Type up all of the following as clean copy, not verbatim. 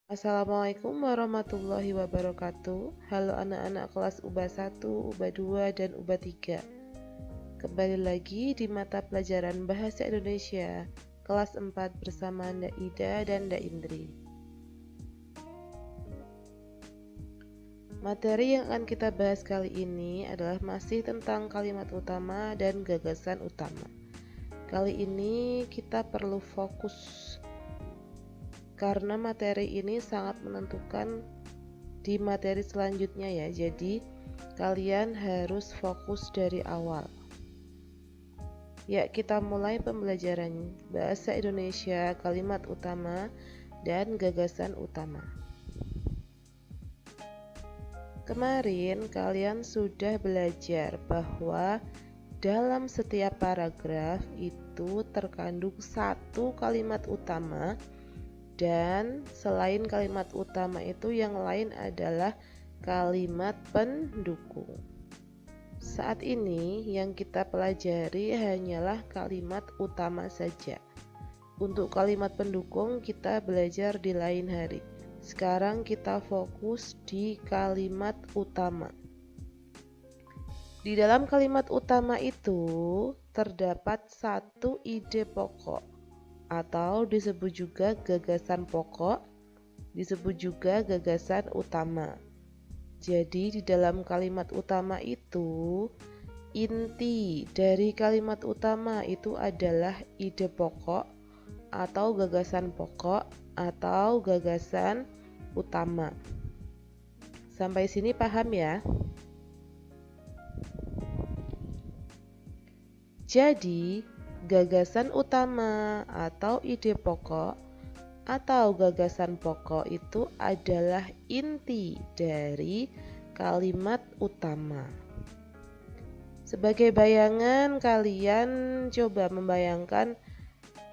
Assalamualaikum warahmatullahi wabarakatuh. Halo anak-anak kelas UBA 1, UBA 2, dan UBA 3. Kembali lagi di mata pelajaran Bahasa Indonesia kelas 4 bersama Nda Ida dan Nda Indri. Materi yang akan kita bahas kali ini adalah masih tentang kalimat utama dan gagasan utama. Kali ini kita perlu fokus karena materi ini sangat menentukan di materi selanjutnya ya. Jadi kalian harus fokus dari awal. Ya, kita mulai pembelajaran Bahasa Indonesia kalimat utama dan gagasan utama. Kemarin kalian sudah belajar bahwa dalam setiap paragraf itu terkandung satu kalimat utama, dan selain kalimat utama itu yang lain adalah kalimat pendukung. Saat ini yang kita pelajari hanyalah kalimat utama saja. Untuk kalimat pendukung kita belajar di lain hari. Sekarang kita fokus di kalimat utama. Di dalam kalimat utama itu terdapat satu ide pokok, atau disebut juga gagasan pokok, disebut juga gagasan utama. Jadi di dalam kalimat utama itu, inti dari kalimat utama itu adalah ide pokok atau gagasan pokok atau gagasan utama. Sampai sini paham ya? Jadi gagasan utama atau ide pokok atau gagasan pokok itu adalah inti dari kalimat utama. Sebagai bayangan, kalian coba membayangkan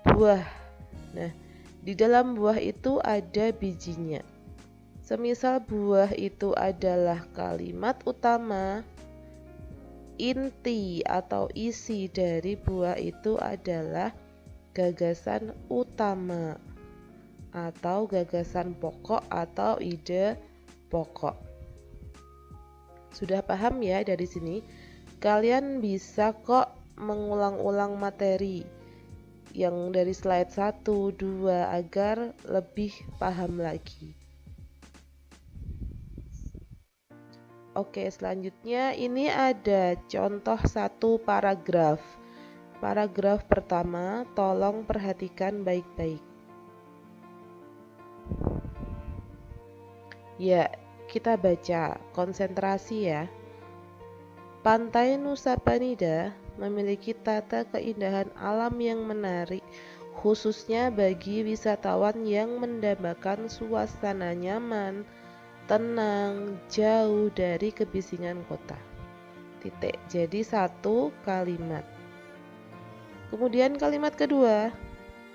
buah. Nah, di dalam buah itu ada bijinya. Semisal buah itu adalah kalimat utama, inti atau isi dari buah itu adalah gagasan utama atau gagasan pokok atau ide pokok. Sudah paham ya dari sini? Kalian bisa kok mengulang-ulang materi yang dari slide 1, 2 agar lebih paham lagi. Oke, selanjutnya ini ada contoh satu paragraf. Paragraf pertama, tolong perhatikan baik-baik. Ya, kita baca, konsentrasi ya. Pantai Nusa Penida memiliki tata keindahan alam yang menarik, khususnya bagi wisatawan yang mendambakan suasana nyaman, tenang, jauh dari kebisingan kota. Titik. Jadi satu kalimat. Kemudian kalimat kedua,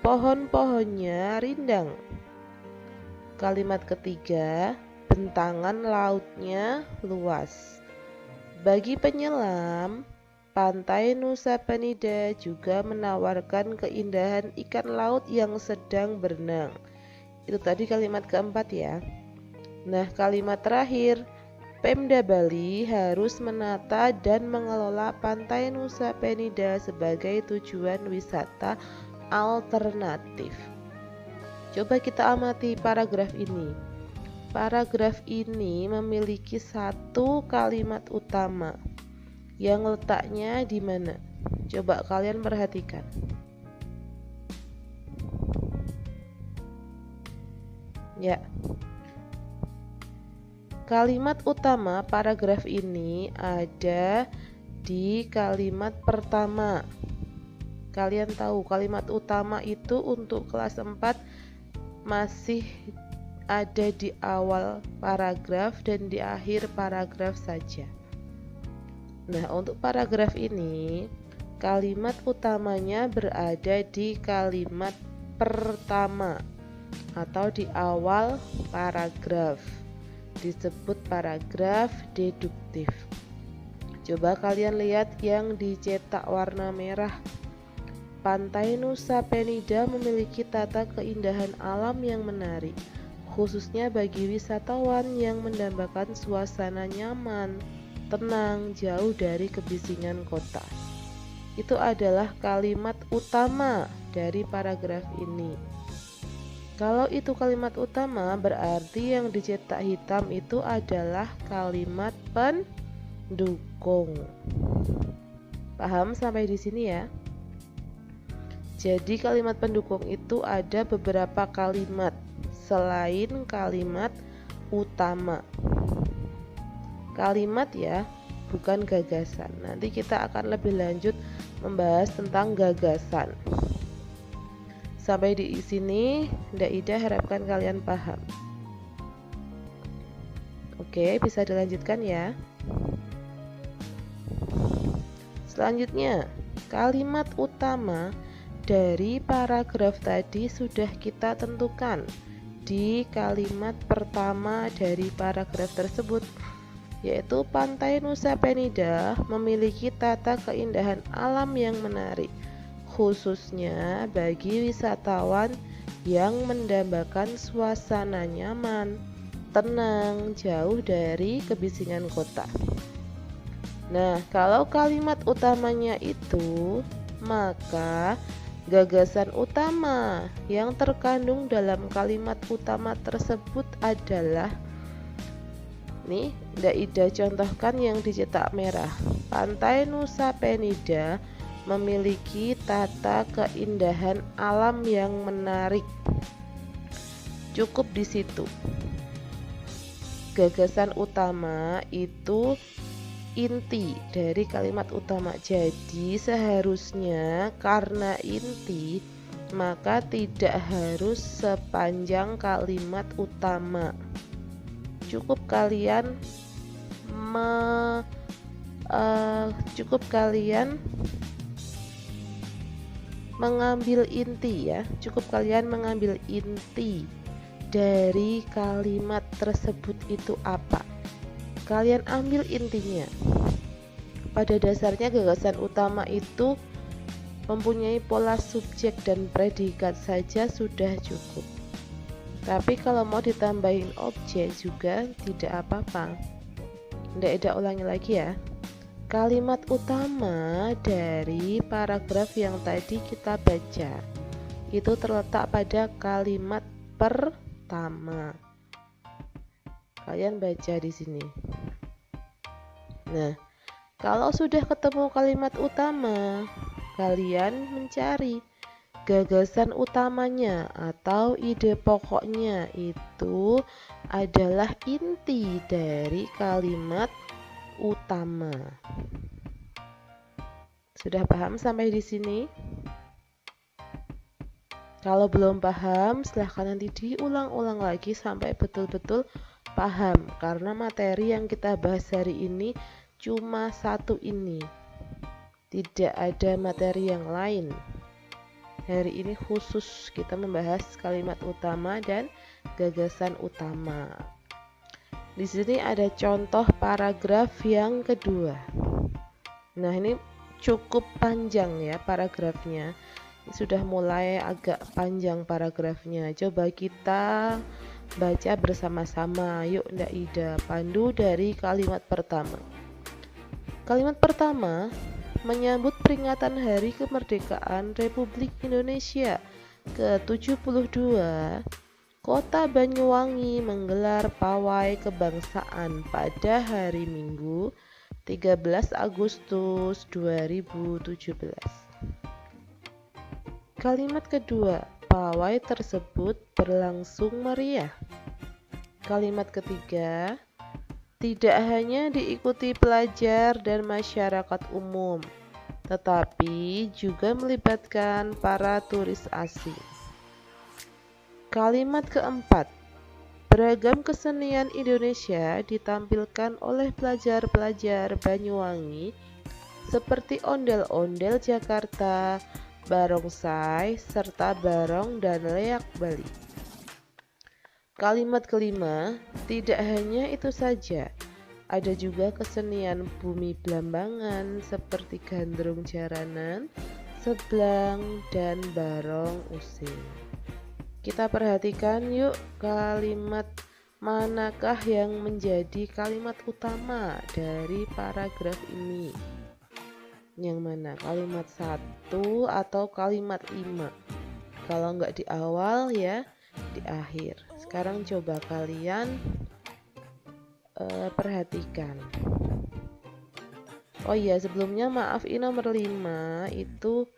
pohon-pohonnya rindang. Kalimat ketiga, bentangan lautnya luas. Bagi penyelam, Pantai Nusa Penida juga menawarkan keindahan ikan laut yang sedang berenang. Itu tadi kalimat keempat ya. Nah, kalimat terakhir, Pemda Bali harus menata dan mengelola Pantai Nusa Penida sebagai tujuan wisata alternatif. Coba kita amati paragraf ini. Paragraf ini memiliki satu kalimat utama yang letaknya di mana? Coba kalian perhatikan. Ya. Kalimat utama paragraf ini ada di kalimat pertama. Kalian tahu kalimat utama itu untuk kelas 4 masih ada di awal paragraf dan di akhir paragraf saja. Nah, untuk paragraf ini kalimat utamanya berada di kalimat pertama atau di awal paragraf. Disebut paragraf deduktif. Coba kalian lihat yang dicetak warna merah. Pantai Nusa Penida memiliki tata keindahan alam yang menarik, khususnya bagi wisatawan yang mendambakan suasana nyaman, tenang, jauh dari kebisingan kota. Itu adalah kalimat utama dari paragraf ini. Kalau itu kalimat utama, berarti yang dicetak hitam itu adalah kalimat pendukung. Paham sampai di sini ya? Jadi kalimat pendukung itu ada beberapa kalimat selain kalimat utama. Kalimat ya, bukan gagasan. Nanti kita akan lebih lanjut membahas tentang gagasan. Sampai di sini, Ndak Ida harapkan kalian paham. Oke, bisa dilanjutkan ya. Selanjutnya, kalimat utama dari paragraf tadi sudah kita tentukan di kalimat pertama dari paragraf tersebut, yaitu Pantai Nusa Penida memiliki tata keindahan alam yang menarik, khususnya bagi wisatawan yang mendambakan suasana nyaman, tenang, jauh dari kebisingan kota. Nah, kalau kalimat utamanya itu, maka gagasan utama yang terkandung dalam kalimat utama tersebut adalah, nih, Ndak Ida contohkan yang dicetak merah. Pantai Nusa Penida memiliki tata keindahan alam yang menarik. Cukup di situ. Gagasan utama itu inti dari kalimat utama. Jadi seharusnya karena inti, maka tidak harus sepanjang kalimat utama. Cukup kalian mengambil inti ya. Cukup kalian mengambil inti dari kalimat tersebut itu apa. Kalian ambil intinya. Pada dasarnya gagasan utama itu mempunyai pola subjek dan predikat saja sudah cukup. Tapi kalau mau ditambahin objek juga tidak apa-apa. Ndak Ida ulangi lagi ya. Kalimat utama dari paragraf yang tadi kita baca itu terletak pada kalimat pertama. Kalian baca di sini. Nah, kalau sudah ketemu kalimat utama, kalian mencari gagasan utamanya atau ide pokoknya. Itu adalah inti dari kalimat utama. Sudah paham sampai di sini? Kalau belum paham, silahkan nanti diulang-ulang lagi sampai betul-betul paham, karena materi yang kita bahas hari ini cuma satu ini, tidak ada materi yang lain. Hari ini khusus kita membahas kalimat utama dan gagasan utama. Di sini ada contoh paragraf yang kedua. Nah, ini cukup panjang ya paragrafnya. Sudah mulai agak panjang paragrafnya. Coba kita baca bersama-sama. Yuk Ndak Ida pandu dari kalimat pertama. Kalimat pertama menyambut peringatan Hari Kemerdekaan Republik Indonesia ke-72. Kota Banyuwangi menggelar pawai kebangsaan pada hari Minggu 13 Agustus 2017. Kalimat kedua, pawai tersebut berlangsung meriah. Kalimat ketiga, tidak hanya diikuti pelajar dan masyarakat umum, tetapi juga melibatkan para turis asing. Kalimat keempat, beragam kesenian Indonesia ditampilkan oleh pelajar-pelajar Banyuwangi seperti ondel-ondel Jakarta, barongsai, serta barong dan leak Bali. Kalimat kelima, tidak hanya itu saja, ada juga kesenian bumi Blambangan seperti gandrung jaranan, seblang, dan barong using. Kita perhatikan yuk, kalimat manakah yang menjadi kalimat utama dari paragraf ini? Yang mana? Kalimat 1 atau kalimat 5? Kalau nggak di awal ya di akhir. Sekarang coba kalian perhatikan. Oh iya, sebelumnya maaf, ini nomor 5 itu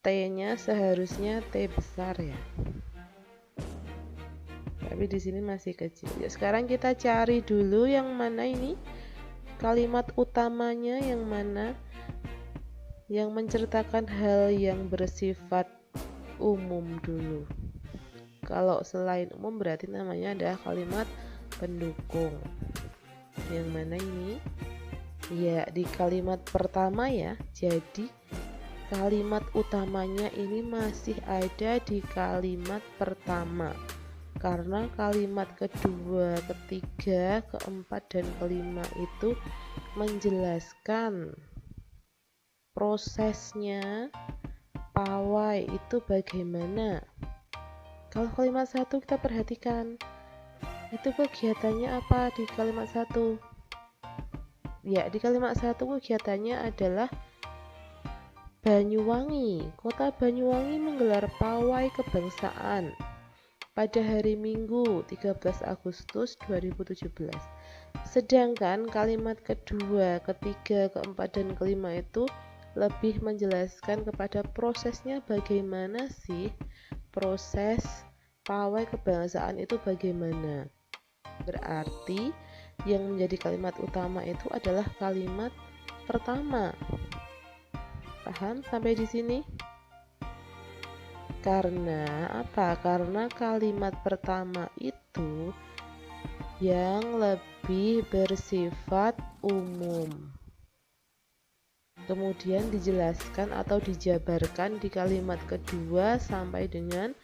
T-nya seharusnya T besar ya. Tapi di sini masih kecil. Ya, sekarang kita cari dulu yang mana ini kalimat utamanya, yang mana yang menceritakan hal yang bersifat umum dulu. Kalau selain umum berarti namanya adalah kalimat pendukung. Yang mana ini? Ya, di kalimat pertama ya. Jadi kalimat utamanya ini masih ada di kalimat pertama. Karena kalimat kedua, ketiga, keempat, dan kelima itu menjelaskan prosesnya pawai itu bagaimana. Kalau kalimat 1 kita perhatikan, itu kegiatannya apa di kalimat 1? Ya, di kalimat 1 kegiatannya adalah Banyuwangi. Kota Banyuwangi menggelar pawai kebangsaan pada hari Minggu 13 Agustus 2017. Sedangkan kalimat kedua, ketiga, keempat, dan kelima itu lebih menjelaskan kepada prosesnya, bagaimana sih proses pawai kebangsaan itu bagaimana. Berarti yang menjadi kalimat utama itu adalah kalimat pertama. Paham sampai di sini? Karena apa? Karena kalimat pertama itu yang lebih bersifat umum. Kemudian dijelaskan atau dijabarkan di kalimat kedua sampai dengan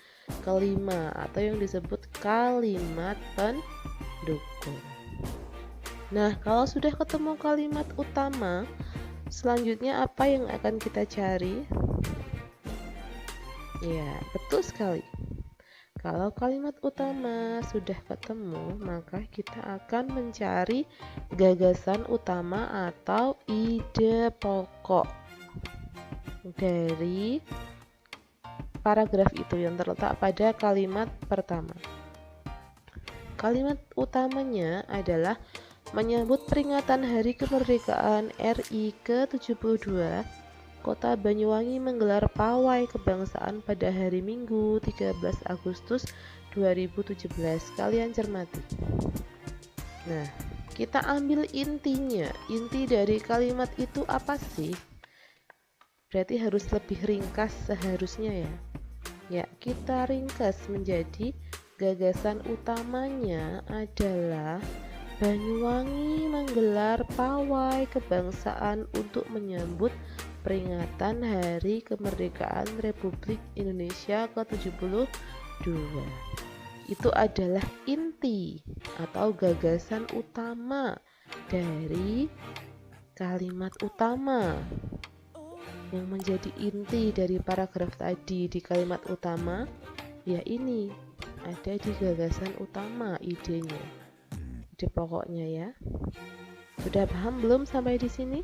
kelima, atau yang disebut kalimat pendukung. Nah, kalau sudah ketemu kalimat utama, selanjutnya apa yang akan kita cari? Ya, betul sekali. Kalau kalimat utama sudah ketemu, maka kita akan mencari gagasan utama atau ide pokok dari paragraf itu yang terletak pada kalimat pertama. Kalimat utamanya adalah menyambut peringatan Hari Kemerdekaan RI ke-72, Kota Banyuwangi menggelar pawai kebangsaan pada hari Minggu 13 Agustus 2017. Kalian cermati. Nah, kita ambil intinya. Inti dari kalimat itu apa sih? Berarti harus lebih ringkas seharusnya ya. Ya, kita ringkas menjadi gagasan utamanya adalah Banyuwangi menggelar pawai kebangsaan untuk menyambut peringatan Hari Kemerdekaan Republik Indonesia ke-72. Itu adalah inti atau gagasan utama dari kalimat utama. Yang menjadi inti dari paragraf tadi di kalimat utama, ya ini ada di gagasan utama idenya. Ide pokoknya ya. Sudah paham belum sampai di sini?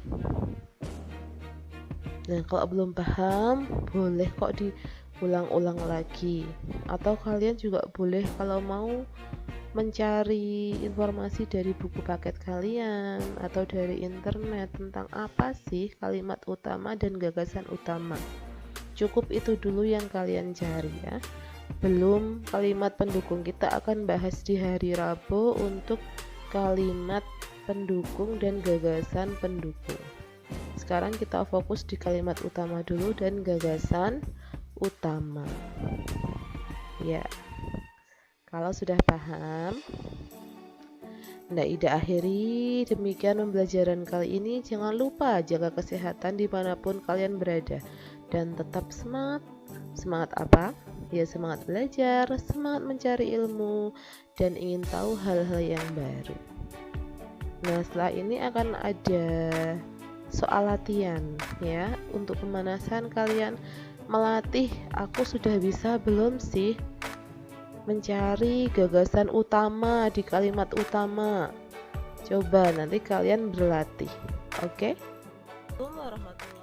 Nah, kalau belum paham, boleh kok diulang-ulang lagi. Atau kalian juga boleh kalau mau mencari informasi dari buku paket kalian atau dari internet tentang apa sih kalimat utama dan gagasan utama. Cukup itu dulu yang kalian cari ya. Belum kalimat pendukung, kita akan bahas di hari Rabu untuk kalimat pendukung dan gagasan pendukung. Sekarang kita fokus di kalimat utama dulu dan gagasan utama. Ya, kalau sudah paham, Ida akhiri demikian pembelajaran kali ini. Jangan lupa jaga kesehatan dimanapun kalian berada dan tetap semangat. Semangat apa? Ya, semangat belajar, semangat mencari ilmu, dan ingin tahu hal-hal yang baru. Nah, setelah ini akan ada soal latihan ya, untuk pemanasan kalian melatih aku sudah bisa belum sih mencari gagasan utama di kalimat utama. Coba nanti kalian berlatih. Oke? Assalamualaikum warahmatullahi